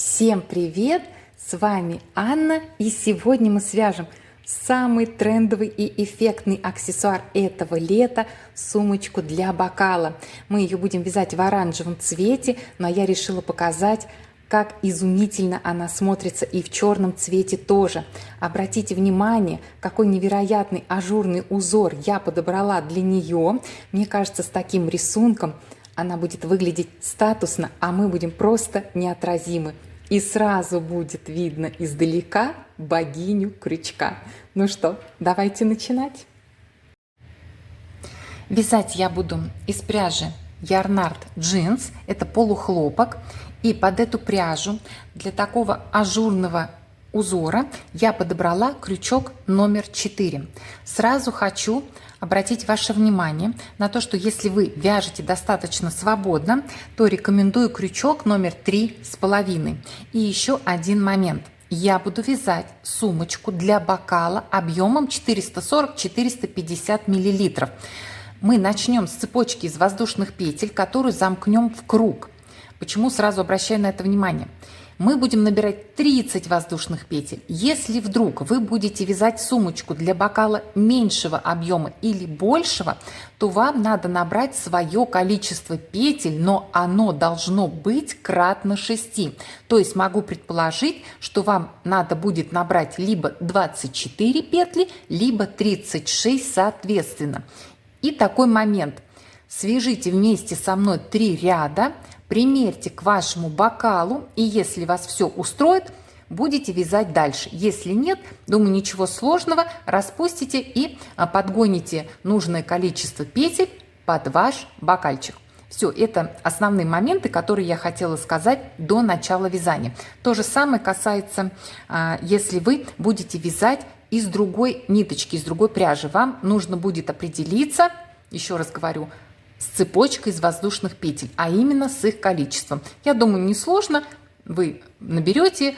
Всем привет! С вами Анна, и сегодня мы свяжем самый трендовый и эффектный аксессуар этого лета – сумочку для бокала. Мы ее будем вязать в оранжевом цвете, но я решила показать, как изумительно она смотрится и в черном цвете тоже. Обратите внимание, какой невероятный ажурный узор я подобрала для нее. Мне кажется, с таким рисунком она будет выглядеть статусно, а мы будем просто неотразимы. И сразу будет видно издалека богиню крючка. Ну что, давайте начинать. Вязать я буду из пряжи Yarnart Jeans. Это полухлопок. И под эту пряжу для такого ажурного узора я подобрала крючок номер 4. Сразу хочу обратить ваше внимание на то, что если вы вяжете достаточно свободно, то рекомендую крючок номер 3,5. И еще один момент. Я буду вязать сумочку для бокала объемом 440-450 мл. Мы начнем с цепочки из воздушных петель, которую замкнем в круг. Почему сразу обращаю на это внимание? Мы будем набирать 30 воздушных петель. Если вдруг вы будете вязать сумочку для бокала меньшего объема или большего, то вам надо набрать свое количество петель, но оно должно быть кратно 6. То есть могу предположить, что вам надо будет набрать либо 24 петли, либо 36 соответственно. И такой момент. Свяжите вместе со мной 3 ряда. Примерьте к вашему бокалу, и если вас все устроит, будете вязать дальше. Если нет, думаю, ничего сложного, распустите и подгоните нужное количество петель под ваш бокальчик. Все, это основные моменты, которые я хотела сказать до начала вязания. То же самое касается, если вы будете вязать из другой ниточки, из другой пряжи. Вам нужно будет определиться, еще раз говорю, с цепочкой из воздушных петель, а именно с их количеством. Я думаю, несложно. Вы наберете,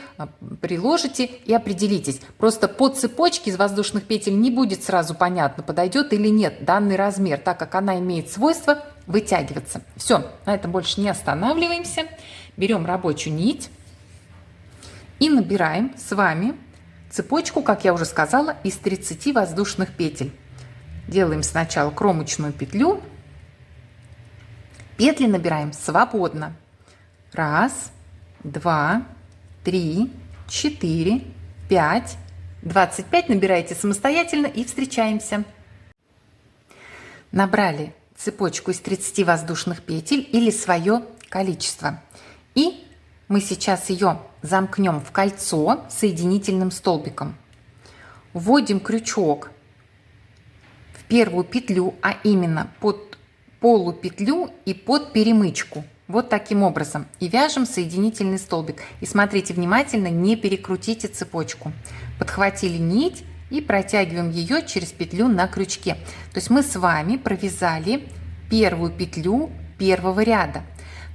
приложите и определитесь. Просто по цепочке из воздушных петель не будет сразу понятно, подойдет или нет данный размер, так как она имеет свойство вытягиваться. Все, на этом больше не останавливаемся. Берем рабочую нить и набираем с вами цепочку, как я уже сказала, из 30 воздушных петель. Делаем сначала кромочную петлю. Петли набираем свободно. 1, 2, 3, 4, 5. 25 набираете самостоятельно и встречаемся. Набрали цепочку из 30 воздушных петель или свое количество. И мы сейчас ее замкнем в кольцо соединительным столбиком. Вводим крючок в первую петлю, а именно под полупетлю и под перемычку. Вот таким образом. И вяжем соединительный столбик. И смотрите внимательно, не перекрутите цепочку. Подхватили нить и протягиваем ее через петлю на крючке. То есть мы с вами провязали первую петлю первого ряда.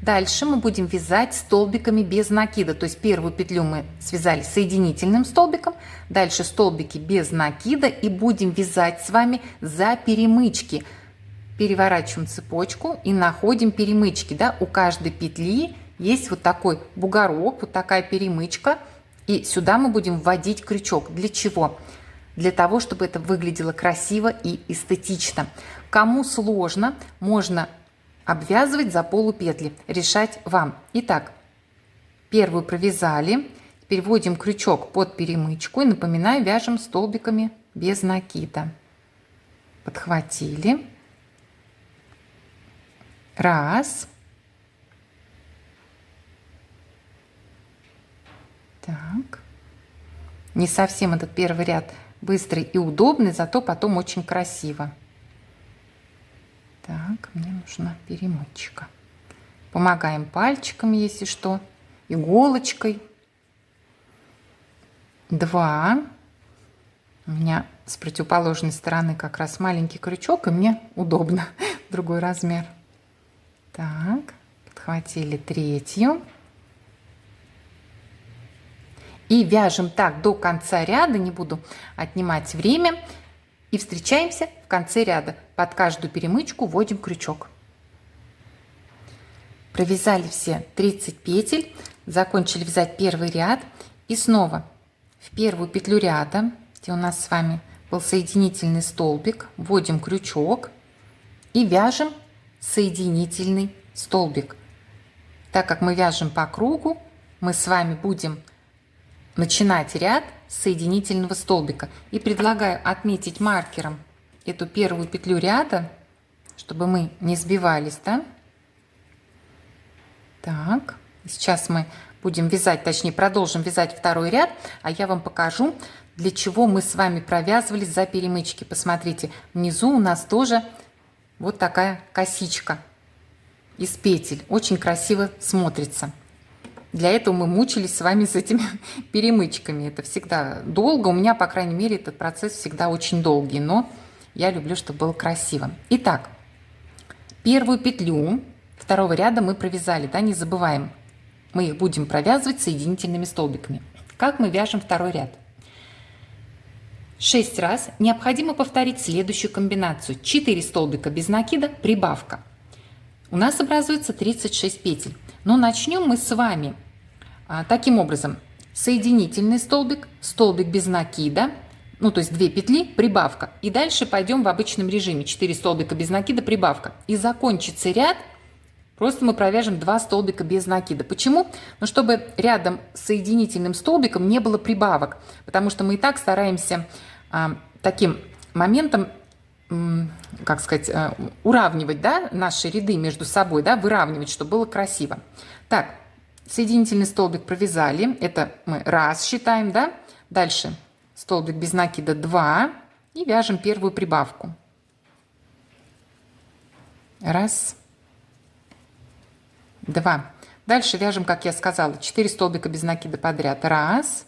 Дальше мы будем вязать столбиками без накида. То есть первую петлю мы связали соединительным столбиком, дальше столбики без накида и будем вязать с вами за перемычки. Переворачиваем цепочку и находим перемычки. Да? У каждой петли есть вот такой бугорок, вот такая перемычка. И сюда мы будем вводить крючок. Для чего? Для того, чтобы это выглядело красиво и эстетично. Кому сложно, можно обвязывать за полупетли. Решать вам. Итак, первую провязали. Теперь вводим крючок под перемычку. И напоминаю, вяжем столбиками без накида. Подхватили. 1. Так. Не совсем этот первый ряд быстрый и удобный, зато потом очень красиво. Так, мне нужна перемычка. Помогаем пальчиками, если что, иголочкой. 2. У меня с противоположной стороны как раз маленький крючок, и мне удобно другой размер. Так, подхватили 3. И вяжем так до конца ряда, не буду отнимать время. И встречаемся в конце ряда. Под каждую перемычку вводим крючок. Провязали все 30 петель. закончили вязать первый ряд. И снова в первую петлю ряда, где у нас с вами был соединительный столбик, вводим крючок и вяжем соединительный столбик. Так как мы вяжем по кругу, мы с вами будем начинать ряд с соединительного столбика. И предлагаю отметить маркером эту первую петлю ряда, чтобы мы не сбивались, да? Так, сейчас мы будем вязать, точнее продолжим вязать второй ряд, а я вам покажу, для чего мы с вами провязывались за перемычки. Посмотрите, внизу у нас тоже вот такая косичка из петель. Очень красиво смотрится. Для этого мы мучились с вами с этими перемычками. Это всегда долго. У меня, по крайней мере, этот процесс всегда очень долгий, но я люблю, чтобы было красиво. Итак, первую петлю второго ряда мы провязали, да, не забываем. Мы их будем провязывать соединительными столбиками. Как мы вяжем второй ряд? 6 раз необходимо повторить следующую комбинацию. 4 столбика без накида, прибавка. У нас образуется 36 петель. Но начнем мы с вами таким образом. Соединительный столбик, столбик без накида, ну то есть 2 петли, прибавка. И дальше пойдем в обычном режиме. 4 столбика без накида, прибавка. И закончится ряд. Просто мы провяжем 2 столбика без накида. Почему? Ну, чтобы рядом с соединительным столбиком не было прибавок. Потому что мы и так стараемся таким моментом, как сказать, уравнивать, да, наши ряды между собой, да, выравнивать, чтобы было красиво. Так, соединительный столбик провязали. Это мы раз считаем, да. Дальше столбик без накида 2. И вяжем первую прибавку. Раз. 2. Дальше вяжем, как я сказала, 4 столбика без накида подряд. Раз,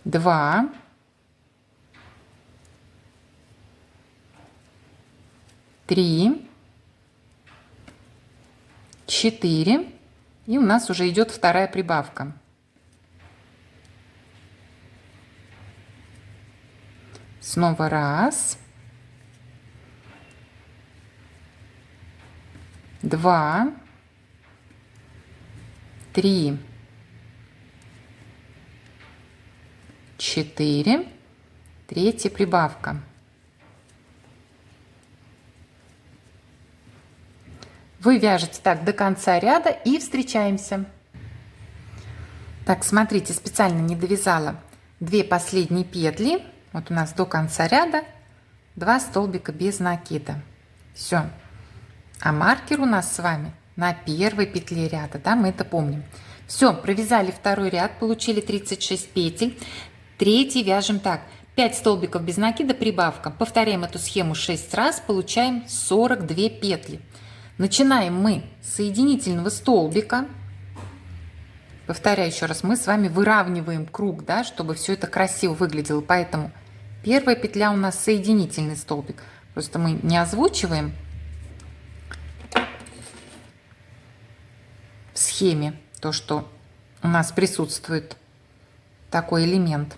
2, 3, 4. И у нас уже идет вторая прибавка. Снова раз, 2, 3, 4, третья прибавка. Вы вяжете так до конца ряда и встречаемся. Так, смотрите, специально не довязала 2 последние петли. Вот у нас до конца ряда 2 столбика без накида. Все. А маркер у нас с вами на первой петле ряда, да, мы это помним. Все, провязали второй ряд, получили 36 петель. Третий вяжем так. 5 столбиков без накида, прибавка. Повторяем эту схему 6 раз, получаем 42 петли. Начинаем мы с соединительного столбика. Повторяю еще раз, мы с вами выравниваем круг, да, чтобы все это красиво выглядело. Поэтому первая петля у нас соединительный столбик. Просто мы не озвучиваем в схеме то, что у нас присутствует такой элемент.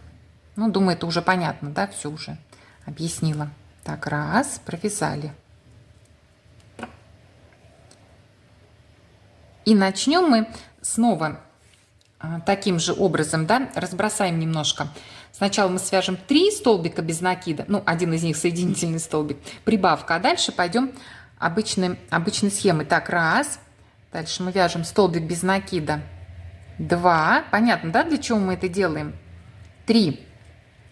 Ну, думаю, это уже понятно, да, все уже объяснила. Так, раз, провязали. И начнем мы снова таким же образом, да, разбросаем немножко. Сначала мы свяжем 3 столбика без накида, ну, один из них соединительный столбик, прибавка, а дальше пойдем обычной схемой. Так, раз, дальше мы вяжем столбик без накида, 2, понятно, да, для чего мы это делаем? 3.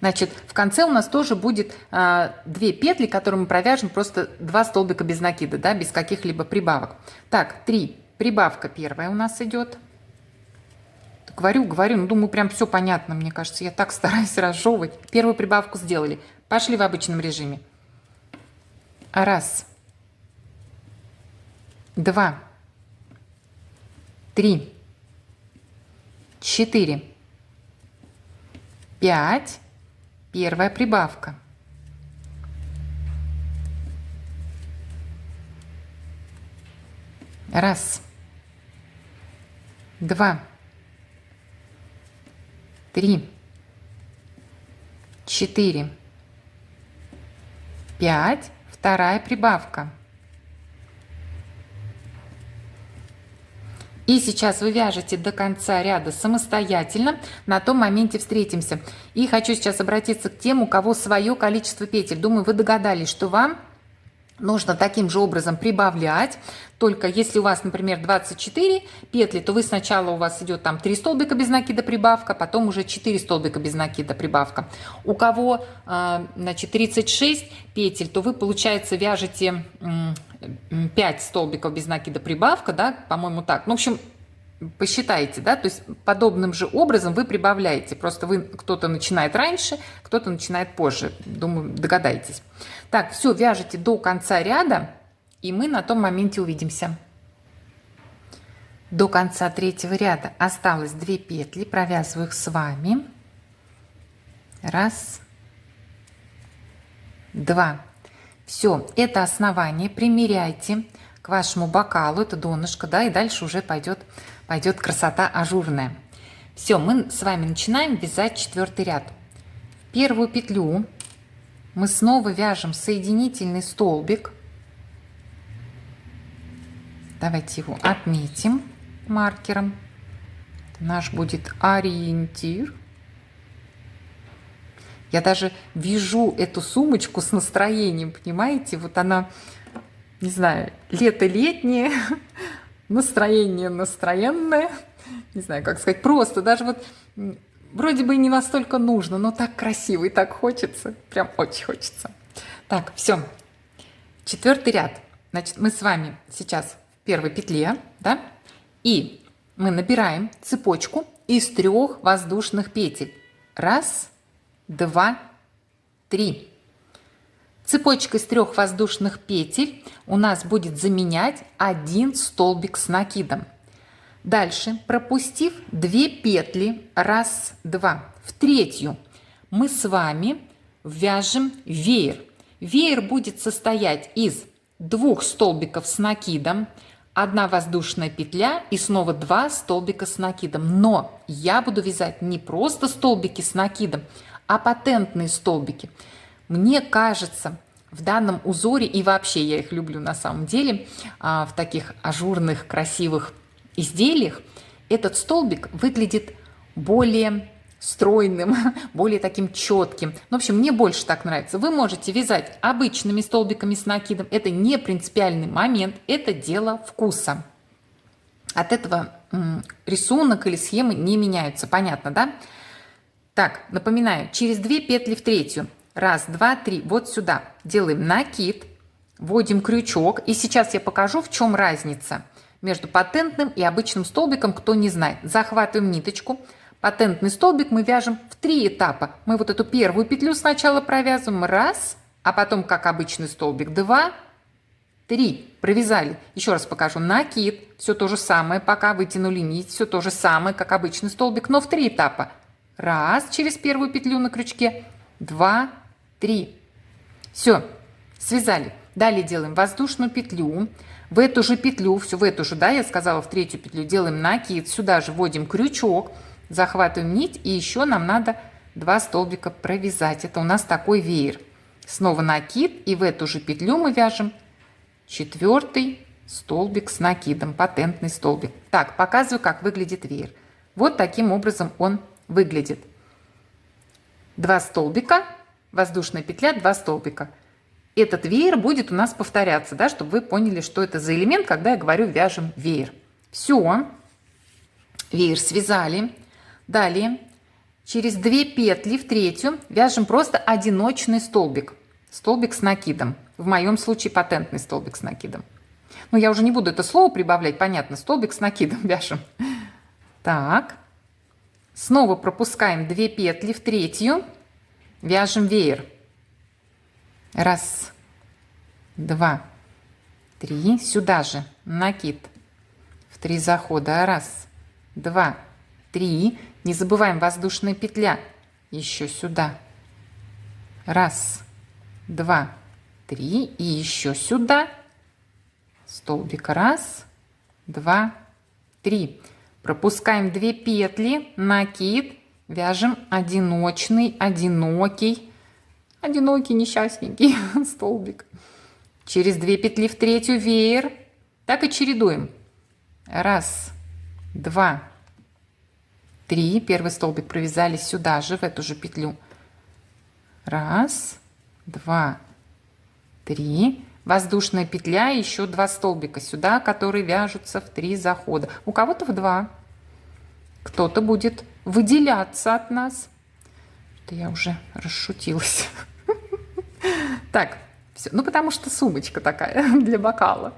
Значит, в конце у нас тоже будет 2 петли, которые мы провяжем просто 2 столбика без накида, да, без каких-либо прибавок. Так, 3. Прибавка первая у нас идет. Говорю, ну, думаю, прям все понятно, мне кажется, я так стараюсь разжевывать. Первую прибавку сделали. Пошли в обычном режиме. Раз, 2, 3, 4, 5. Первая прибавка. Раз, 2, 3, 4, 5. Вторая прибавка. И сейчас вы вяжете до конца ряда самостоятельно, на том моменте встретимся. И хочу сейчас обратиться к тем, у кого свое количество петель. Думаю, вы догадались, что вам нужно таким же образом прибавлять, только если у вас, например, 24 петли, то вы сначала у вас идет там 3 столбика без накида прибавка, потом уже 4 столбика без накида прибавка. У кого, значит, 36 петель, то вы, получается, вяжете 5 столбиков без накида прибавка, да, по-моему, так. Ну, в общем, посчитайте, да, то есть подобным же образом вы прибавляете. Просто вы, кто-то начинает раньше, кто-то начинает позже. Думаю, догадаетесь. Так, все, вяжете до конца ряда, и мы на том моменте увидимся. До конца третьего ряда осталось 2 петли, провязываю их с вами. Раз, два. Все, это основание примеряйте к вашему бокалу, это донышко, да, и дальше уже пойдет красота ажурная. Все, мы с вами начинаем вязать 4-й ряд. В первую петлю мы снова вяжем соединительный столбик. Давайте его отметим маркером. Наш будет ориентир. Я даже вяжу эту сумочку с настроением, понимаете? Вот она, не знаю, лето летнее, настроение настроенное. Не знаю, как сказать, просто даже вот вроде бы и не настолько нужно, но так красиво и так хочется. Прям очень хочется. Так, все. 4-й ряд. Значит, мы с вами сейчас в первой петле, да? И мы набираем цепочку из 3 воздушных петель. Раз, два, три. Цепочка из 3 воздушных петель у нас будет заменять 1 столбик с накидом. Дальше, пропустив 2 петли, раз, два, в третью мы с вами вяжем веер. Веер будет состоять из 2 столбиков с накидом, 1 воздушная петля и снова 2 столбика с накидом. Но я буду вязать не просто столбики с накидом, а патентные столбики. Мне кажется, в данном узоре, и вообще я их люблю на самом деле, в таких ажурных, красивых изделиях, этот столбик выглядит более стройным, более таким четким. В общем, мне больше так нравится. Вы можете вязать обычными столбиками с накидом. Это не принципиальный момент, это дело вкуса. От этого рисунок или схемы не меняются. Понятно, да? Так, напоминаю, через 2 петли в третью. Раз, два, три. Вот сюда. Делаем накид, вводим крючок. И сейчас я покажу, в чем разница между патентным и обычным столбиком, кто не знает. Захватываем ниточку. Патентный столбик мы вяжем в 3 этапа. Мы вот эту первую петлю сначала провязываем. Раз, а потом, как обычный столбик, 2, 3. Провязали. Еще раз покажу. Накид. Все то же самое, пока вытянули нить. Все то же самое, как обычный столбик, но в 3 этапа. Раз, через первую петлю на крючке. 2, 3. Все, связали. Далее делаем воздушную петлю. В эту же петлю, все в эту же, да, я сказала, в 3-ю петлю делаем накид. Сюда же вводим крючок, захватываем нить. И еще нам надо 2 столбика провязать. Это у нас такой веер. Снова накид. И в эту же петлю мы вяжем 4-й столбик с накидом. Патентный столбик. Так, показываю, как выглядит веер. Вот таким образом он выглядит. 2 столбика, воздушная петля, 2 столбика. Этот веер будет у нас повторяться, да, чтобы вы поняли, что это за элемент, когда я говорю вяжем веер. Все, веер связали. Далее через 2 петли в третью вяжем просто одиночный столбик. Столбик с накидом. В моем случае патентный столбик с накидом. Но я уже не буду это слово прибавлять, понятно, столбик с накидом вяжем. Так. Снова пропускаем 2 петли в третью, вяжем веер. Раз, два, три. Сюда же накид в 3 захода. Раз, два, три. Не забываем воздушная петля. Еще сюда. Раз, два, три. И еще сюда. Столбик. Раз, два, три. Пропускаем 2 петли, накид, вяжем одиночный, одинокий несчастненький столбик. Через 2 петли в третью веер. Так и чередуем. Раз, 2, 3. Первый столбик провязали сюда же, в эту же петлю. 1, 2, 3. Воздушная петля, еще 2 столбика сюда, которые вяжутся в 3 захода. У кого-то в 2. Кто-то будет выделяться от нас. Это я уже расшутилась. Так, все. Ну, потому что сумочка такая для бокала.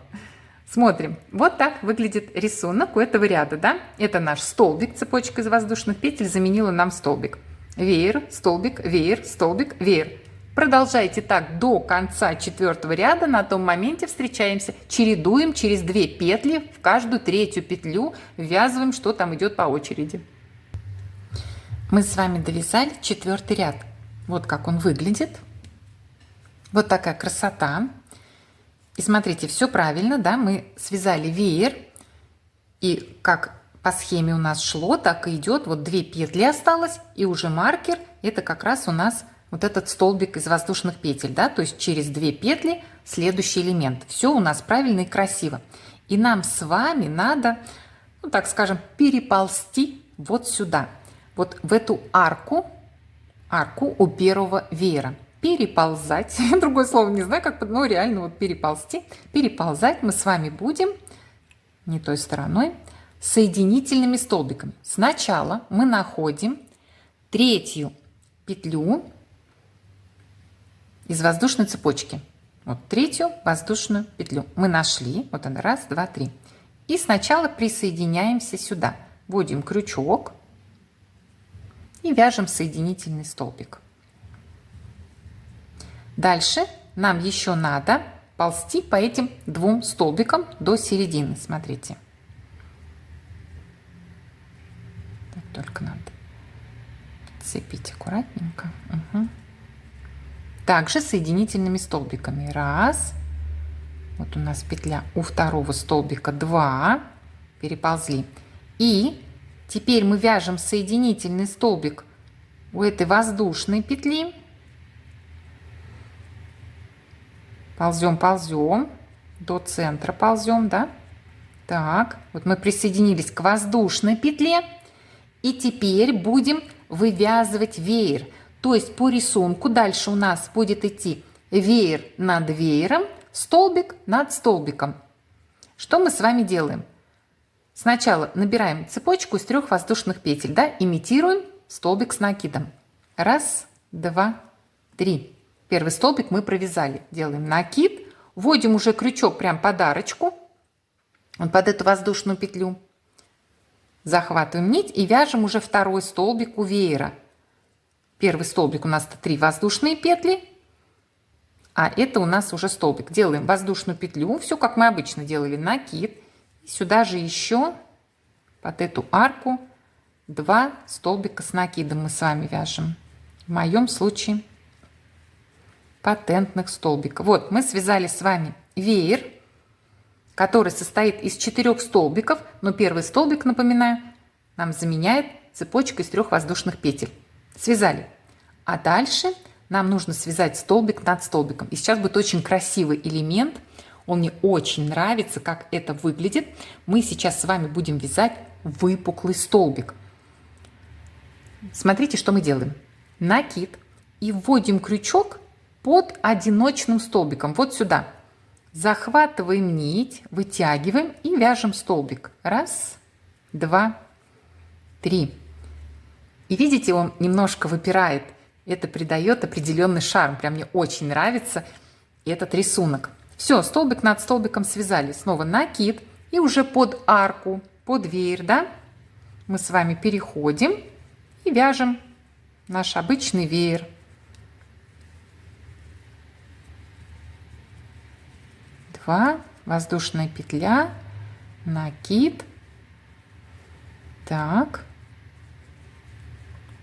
Смотрим. Вот так выглядит рисунок у этого ряда, да? Это наш столбик, цепочка из воздушных петель заменила нам столбик. Веер, столбик, веер, столбик, веер. Продолжайте так до конца 4-го ряда. На том моменте встречаемся. Чередуем через 2 петли в каждую 3-ю петлю. Ввязываем, что там идет по очереди. Мы с вами довязали 4-й ряд. Вот как он выглядит. Вот такая красота. И смотрите, все правильно, да? Мы связали веер. И как по схеме у нас шло, так и идет. Вот 2 петли осталось. И уже маркер. Это как раз у нас вот этот столбик из воздушных петель, да, то есть через 2 петли следующий элемент. Все у нас правильно и красиво. И нам с вами надо, ну так скажем, переползти вот сюда, вот в эту арку у первого веера. Переползать, другое слово не знаю, как, но реально вот переползти. Переползать мы с вами будем не той стороной, соединительными столбиками. Сначала мы находим 3-ю петлю из воздушной цепочки. Вот 3-ю воздушную петлю мы нашли. Вот она, 1, 2, 3. И сначала присоединяемся сюда. Вводим крючок и вяжем соединительный столбик. Дальше нам еще надо ползти по этим 2 столбикам до середины. Смотрите. Так, только надо цепить аккуратненько. Угу. Также соединительными столбиками. 1. Вот у нас петля у 2-го столбика 2. Переползли. И теперь мы вяжем соединительный столбик у этой воздушной петли. Ползем, ползем. До центра ползем, да? Так, вот мы присоединились к воздушной петле. И теперь будем вывязывать веер. То есть по рисунку дальше у нас будет идти веер над веером, столбик над столбиком. Что мы с вами делаем? Сначала набираем цепочку из 3 воздушных петель, да, имитируем столбик с накидом. 1, 2, 3. Первый столбик мы провязали. Делаем накид, вводим уже крючок прям под арочку, вот под эту воздушную петлю. Захватываем нить и вяжем уже 2-й столбик у веера. Первый столбик у нас 3 воздушные петли, а это у нас уже столбик. Делаем воздушную петлю, все как мы обычно делали, накид. И сюда же еще под эту арку 2 столбика с накидом мы с вами вяжем. В моем случае патентных столбика. Вот мы связали с вами веер, который состоит из 4 столбиков, но первый столбик, напоминаю, нам заменяет цепочка из 3 воздушных петель. Связали. А дальше нам нужно связать столбик над столбиком. И сейчас будет очень красивый элемент. Он мне очень нравится, как это выглядит. Мы сейчас с вами будем вязать выпуклый столбик. Смотрите, что мы делаем. Накид. И вводим крючок под одиночным столбиком. Вот сюда. Захватываем нить, вытягиваем и вяжем столбик. 1, 2, 3. И видите, он немножко выпирает. Это придает определенный шарм. Прям мне очень нравится этот рисунок. Все, столбик над столбиком связали. Снова накид. И уже под арку, под веер, да, мы с вами переходим и вяжем наш обычный веер. Воздушная петля, накид. Так.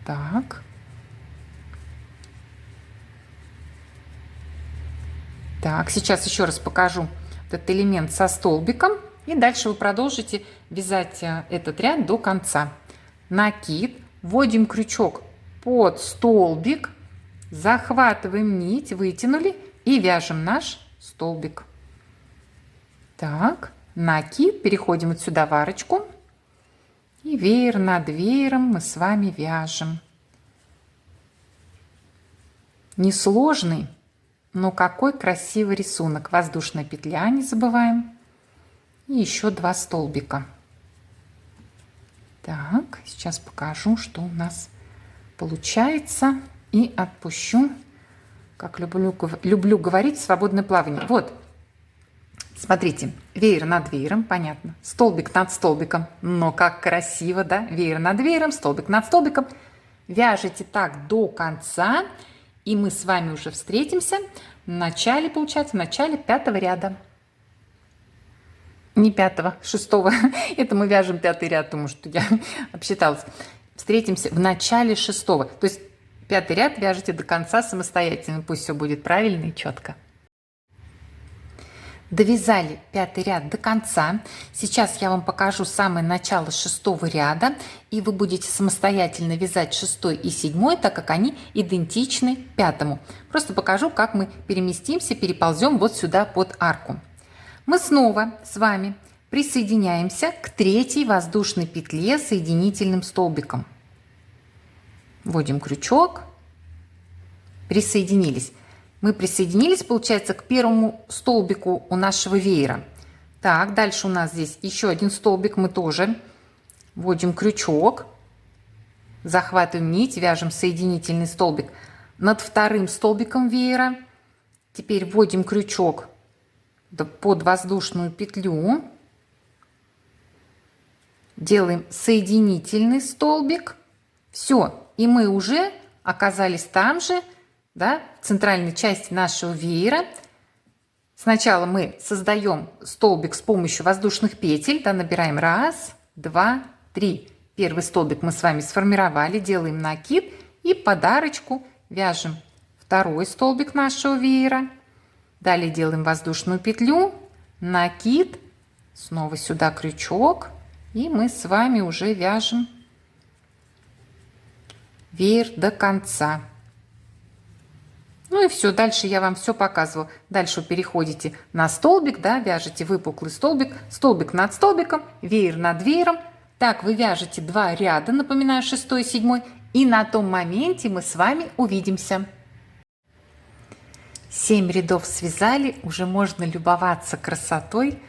Так. Так, сейчас еще раз покажу этот элемент со столбиком. И дальше вы продолжите вязать этот ряд до конца. Накид. Вводим крючок под столбик. Захватываем нить, вытянули и вяжем наш столбик. Так, накид. Переходим вот сюда в арочку. И веер над веером мы с вами вяжем. Несложный, но какой красивый рисунок. Воздушная петля, не забываем. И еще 2 столбика. Так, сейчас покажу, что у нас получается. И отпущу, как люблю говорить, свободное плавание. Вот, смотрите, веер над веером, понятно. Столбик над столбиком. Но как красиво, да? Веер над веером, столбик над столбиком. Вяжите так до конца. И мы с вами уже встретимся в начале, получается, в начале 5-го ряда. Не 5-го, 6-го. Это мы вяжем 5-й ряд, потому что я обсчиталась. Встретимся в начале 6-го. То есть 5-й ряд вяжете до конца самостоятельно. Пусть все будет правильно и четко. Довязали 5-й ряд до конца. Сейчас я вам покажу самое начало 6-го ряда, и вы будете самостоятельно вязать 6-й и 7-й, так как они идентичны 5-му. Просто покажу, как мы переместимся, переползем вот сюда под арку. Мы снова с вами присоединяемся к 3-й воздушной петле соединительным столбиком. Вводим крючок, присоединились. Мы присоединились, получается, к 1-му столбику у нашего веера. Так, дальше у нас здесь еще 1 столбик. Мы тоже вводим крючок, захватываем нить, вяжем соединительный столбик над 2-м столбиком веера. Теперь вводим крючок под воздушную петлю, делаем соединительный столбик. Все, и мы уже оказались там же, да, в центральной части нашего веера. Сначала мы создаем столбик с помощью воздушных петель, да, набираем 1, 2, 3. Первый столбик мы с вами сформировали, делаем накид и под арочку вяжем 2-й столбик нашего веера. Далее делаем воздушную петлю, накид, снова сюда крючок, и мы с вами уже вяжем веер до конца. Ну и все, дальше я вам все показывала. Дальше вы переходите на столбик, да, вяжете выпуклый столбик, столбик над столбиком, веер над веером. Так вы вяжете 2 ряда, напоминаю, 6-й и 7-й, и на том моменте мы с вами увидимся. 7 рядов связали, уже можно любоваться красотой.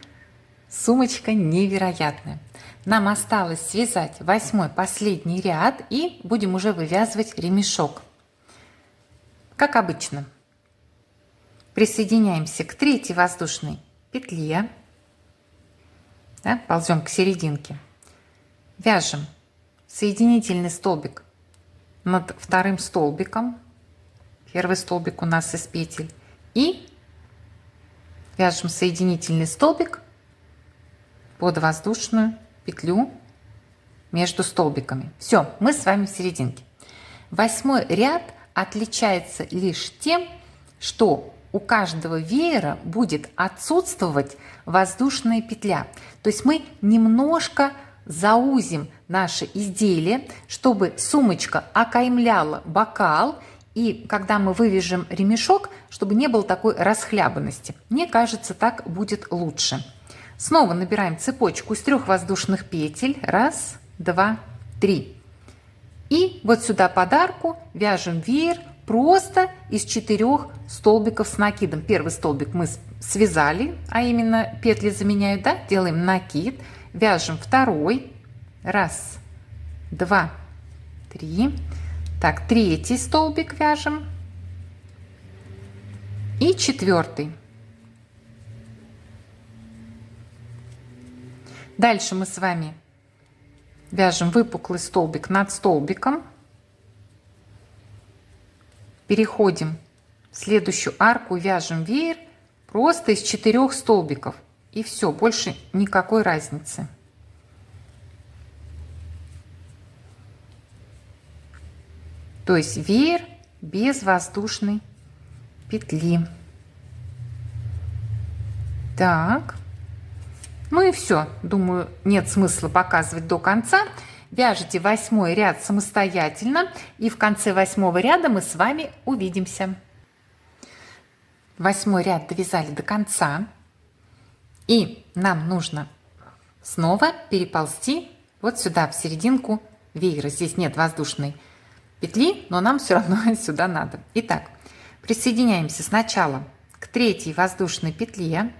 Сумочка невероятная. Нам осталось связать 8-й последний ряд, и будем уже вывязывать ремешок. Как обычно, присоединяемся к 3-й воздушной петле, да, ползем к серединке, вяжем соединительный столбик над 2-м столбиком, 1-й столбик у нас из петель, и вяжем соединительный столбик под воздушную петлю между столбиками. Все, мы с вами в серединке. 8-й ряд отличается лишь тем, что у каждого веера будет отсутствовать воздушная петля. То есть мы немножко заузим наше изделие, чтобы сумочка окаймляла бокал, и когда мы вывяжем ремешок, чтобы не было такой расхлябанности. Мне кажется, так будет лучше. Снова набираем цепочку из 3 воздушных петель. 1, 2, 3. И вот сюда под арку вяжем веер просто из 4 столбиков с накидом. 1-й столбик мы связали, а именно петли заменяют, да? Делаем накид, вяжем 2-й. 1, 2, 3. Так, 3-й столбик вяжем. И 4-й. Дальше мы с вами вяжем выпуклый столбик над столбиком. Переходим в следующую арку, вяжем веер просто из 4 столбиков. И все, больше никакой разницы. То есть веер без воздушной петли. Так. Ну и все. Думаю, нет смысла показывать до конца. Вяжите 8-й ряд самостоятельно, и в конце 8-го ряда мы с вами увидимся. 8-й ряд довязали до конца, и нам нужно снова переползти вот сюда, в серединку веера. Здесь нет воздушной петли, но нам все равно сюда надо. Итак, присоединяемся сначала к третьей воздушной петле,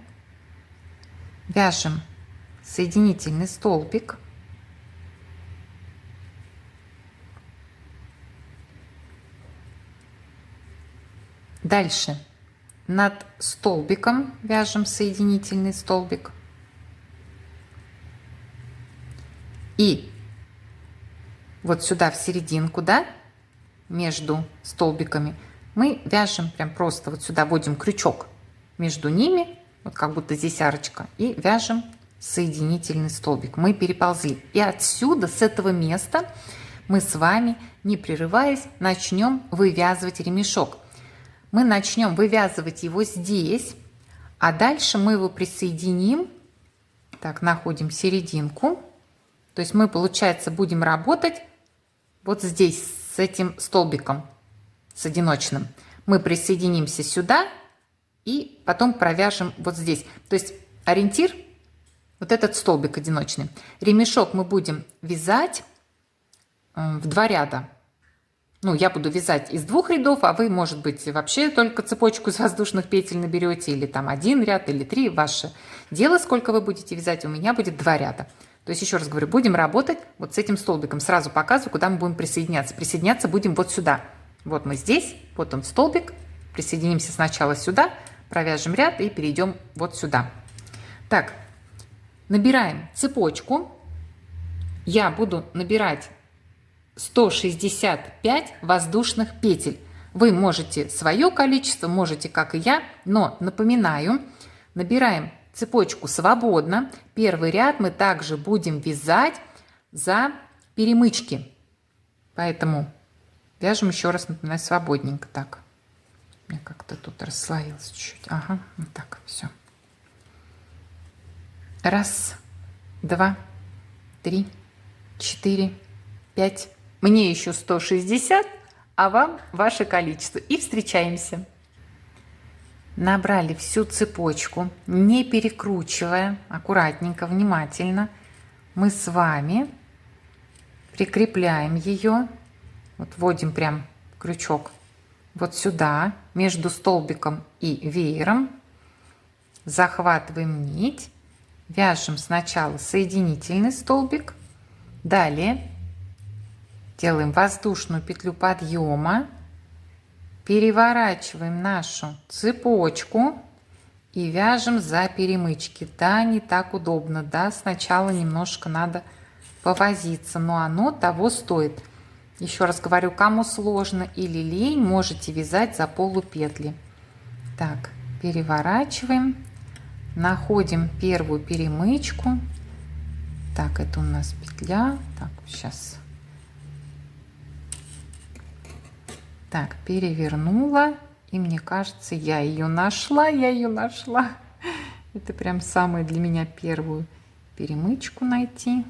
вяжем соединительный столбик, дальше над столбиком вяжем соединительный столбик и вот сюда в серединку, да, между столбиками мы вяжем прям просто вот сюда, вводим крючок между ними, вот как будто здесь арочка, и вяжем соединительный столбик. Мы переползли. И отсюда, с этого места, мы с вами, не прерываясь, начнем вывязывать ремешок. Мы начнем вывязывать его здесь, а дальше мы его присоединим. Так, находим серединку. То есть мы, получается, будем работать вот здесь, с этим столбиком, с одиночным. Мы присоединимся сюда и потом провяжем вот здесь. То есть ориентир вот этот столбик одиночный. Ремешок мы будем вязать в 2 ряда. Ну, я буду вязать из 2 рядов, а вы, может быть, вообще только цепочку из воздушных петель наберете, или там 1 ряд, или 3, ваше дело, сколько вы будете вязать. У меня будет 2 ряда. То есть, еще раз говорю, будем работать вот с этим столбиком. Сразу показываю, куда мы будем присоединяться. Присоединяться будем вот сюда. Вот мы здесь, вот он столбик. Присоединимся сначала сюда, провяжем ряд и перейдем вот сюда. Так, набираем цепочку. Я буду набирать 165 воздушных петель. Вы можете свое количество, можете как и я, но напоминаю, набираем цепочку свободно. Первый ряд мы также будем вязать за перемычки. Поэтому вяжем, еще раз напоминаю, свободненько. Так, у меня как-то тут расслоилось чуть-чуть. Ага, вот так, все. 1, 2, 3, 4, 5. Мне еще 160, а вам ваше количество. И встречаемся. Набрали всю цепочку, не перекручивая, аккуратненько, внимательно. Мы с вами прикрепляем ее. Вот вводим прям крючок вот сюда, между столбиком и веером. Захватываем нить. Вяжем сначала соединительный столбик. Далее делаем воздушную петлю подъема. Переворачиваем нашу цепочку и вяжем за перемычки. Да, не так удобно, да, сначала немножко надо повозиться, но оно того стоит. Еще раз говорю, кому сложно или лень, можете вязать за полупетли. Так, переворачиваем, находим первую перемычку. Так, это у нас петля. Так, сейчас. Так, перевернула, и мне кажется, я ее нашла. Это прям самую для меня первую перемычку найти.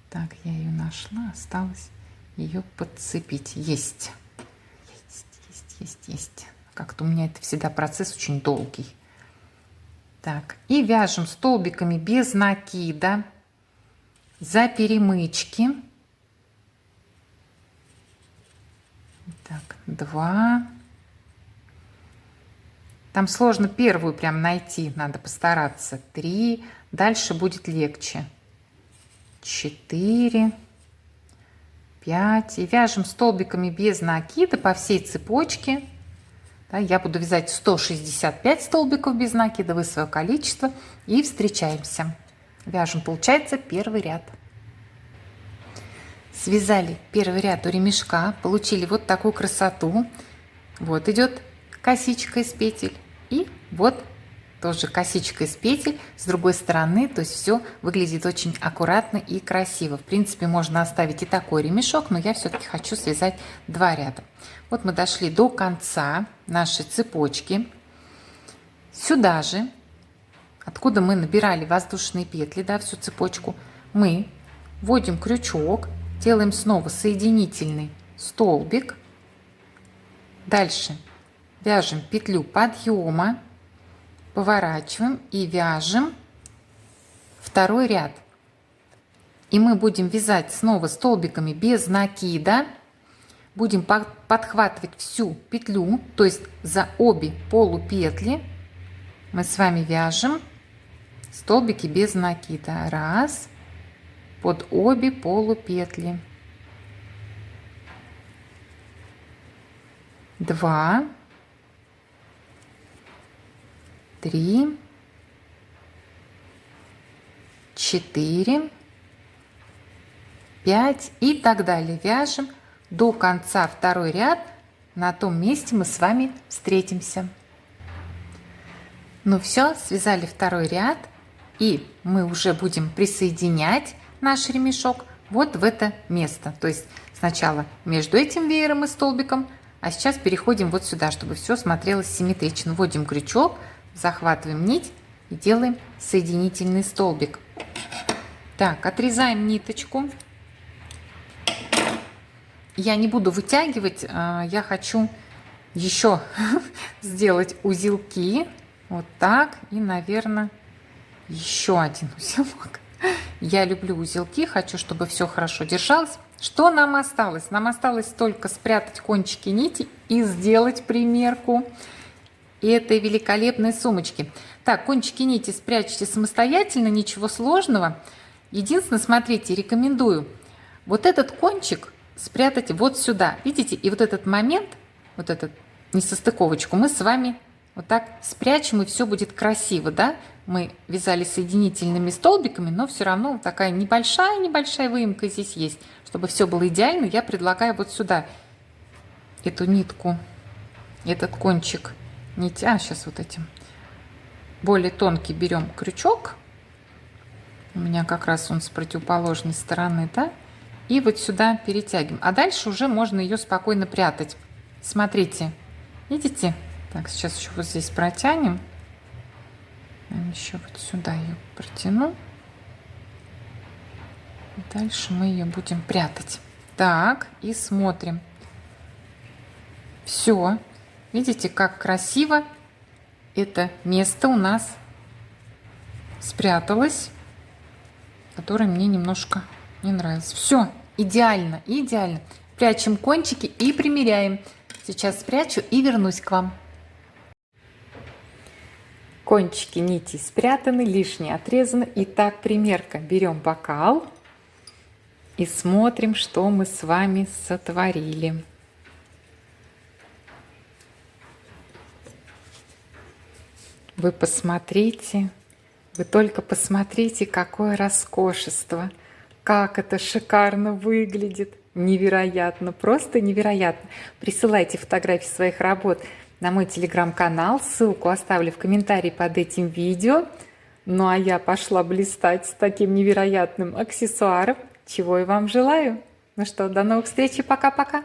Так, я ее нашла, осталось ее подцепить. Есть. Как-то у меня это всегда процесс очень долгий. Так, и вяжем столбиками без накида за перемычки. Так, 2. Там сложно первую прям найти, надо постараться. 3. Дальше будет легче. 4, 5. И вяжем столбиками без накида по всей цепочке. Да, я буду вязать 165 столбиков без накида, вы свое количество. И встречаемся. Вяжем, получается, первый ряд. Связали первый ряд у ремешка, получили вот такую красоту. Вот идет косичка из петель. И вот тоже косичка из петель с другой стороны. То есть все выглядит очень аккуратно и красиво. В принципе, можно оставить и такой ремешок, но я все-таки хочу связать 2 ряда. Вот мы дошли до конца нашей цепочки. Сюда же, откуда мы набирали воздушные петли, да, всю цепочку, мы вводим крючок. Делаем снова соединительный столбик. Дальше вяжем петлю подъема, поворачиваем и вяжем 2 ряд. И мы будем вязать снова столбиками без накида. Будем подхватывать всю петлю, то есть за обе полупетли мы с вами вяжем столбики без накида. Раз, под обе полупетли. 2, 3, 4, 5 и так далее. Вяжем до конца второй ряд. На том месте мы с вами встретимся. Ну все, связали второй ряд, и мы уже будем присоединять наш ремешок вот в это место. То есть сначала между этим веером и столбиком, а сейчас переходим вот сюда, чтобы все смотрелось симметрично. Вводим крючок, захватываем нить и делаем соединительный столбик. Так, отрезаем ниточку. Я не буду вытягивать, я хочу еще сделать узелки. Вот так. И, наверное, еще один узелок. Я люблю узелки, хочу, чтобы все хорошо держалось. Что нам осталось? Нам осталось только спрятать кончики нити и сделать примерку этой великолепной сумочки. Так, кончики нити спрячьте самостоятельно, ничего сложного. Единственное, смотрите, рекомендую вот этот кончик спрятать вот сюда. Видите? И вот этот момент, вот этот несостыковочку мы с вами вот так спрячем, и все будет красиво, да? Мы вязали соединительными столбиками, но все равно такая небольшая выемка здесь есть. Чтобы все было идеально, я предлагаю вот сюда эту нитку, этот кончик нити. Сейчас вот этим более тонкий берем крючок. У меня как раз он с противоположной стороны, да? И вот сюда перетягиваем. А дальше уже можно ее спокойно прятать. Смотрите, видите? Так, сейчас еще вот здесь протянем. Еще вот сюда ее протяну. Дальше мы ее будем прятать. Так, и смотрим. Все. Видите, как красиво это место у нас спряталось, которое мне немножко не нравится. Все, идеально, идеально. Прячем кончики и примеряем. Сейчас спрячу и вернусь к вам. Кончики нити спрятаны, лишние отрезаны. Итак, примерка. Берем бокал и смотрим, что мы с вами сотворили. Вы посмотрите, вы только посмотрите, какое роскошество, как это шикарно выглядит. Невероятно, просто невероятно. Присылайте фотографии своих работ на мой телеграм-канал, ссылку оставлю в комментарии под этим видео. Ну а я пошла блистать с таким невероятным аксессуаром, чего и вам желаю. Ну что, до новых встреч и пока-пока!